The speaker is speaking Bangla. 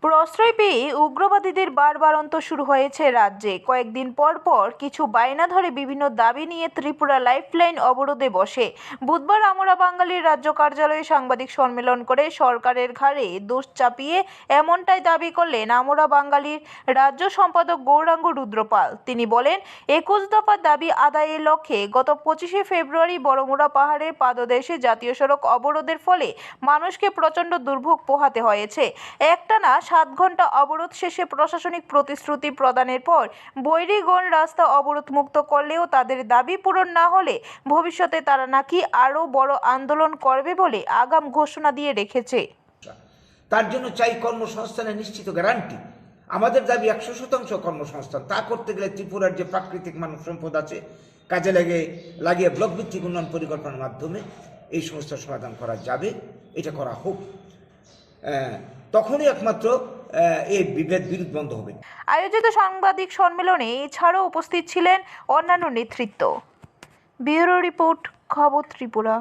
প্রশ্রয় পেয়ে উগ্রবাদীদের বাড়বাড়ন্ত শুরু হয়েছে রাজ্যে। কয়েকদিন পর পর কিছু বায়না ধরে বিভিন্ন দাবি নিয়ে ত্রিপুরা লাইফলাইন অবরোধে বসে। বুধবার আমরা বাঙালির রাজ্য কার্যালয়ে সাংবাদিক সম্মেলন করে সরকারের ঘাড়ে দোষ চাপিয়ে এমনটাই দাবি করলেন আমরা বাঙালির রাজ্য সম্পাদক গৌরাঙ্গ রুদ্রপাল। তিনি বলেন, 21 দফা দাবি আদায়ের লক্ষ্যে গত 25শে ফেব্রুয়ারি বড়মুড়া পাহাড়ের পাদদেশে জাতীয় সড়ক অবরোধের ফলে মানুষকে প্রচণ্ড দুর্ভোগ পোহাতে হয়েছে। একটানা 7 ঘন্টা অবরোধ শেষে প্রশাসনিক প্রতিশ্রুতি প্রদানের পর বৈরীগণ রাস্তা অবরোধ মুক্ত করলেও তাদের দাবি পূরণ না হলে ভবিষ্যতে তারা নাকি আরও বড় আন্দোলন করবে বলে আগাম ঘোষণা দিয়ে রেখেছে। তার জন্য চাই কর্মসংস্থানের নিশ্চিত গ্যারান্টি। আমাদের দাবি 100% কর্মসংস্থান। তা করতে গেলে ত্রিপুরার যে প্রাকৃতিক মানব সম্পদ আছে কাজে লাগিয়ে ব্লক ভিত্তিক উন্নয়ন পরিকল্পনার মাধ্যমে এই সমস্যার সমাধান করা যাবে। এটা করা হোক, তখনই একমাত্র এই বিভেদ বিরোধ বন্ধ হবে। আয়োজিত সাংবাদিক সম্মেলনে এছাড়াও উপস্থিত ছিলেন অন্যান্য নেতৃত্ব। ব্যুরো রিপোর্ট, খবর ত্রিপুরা।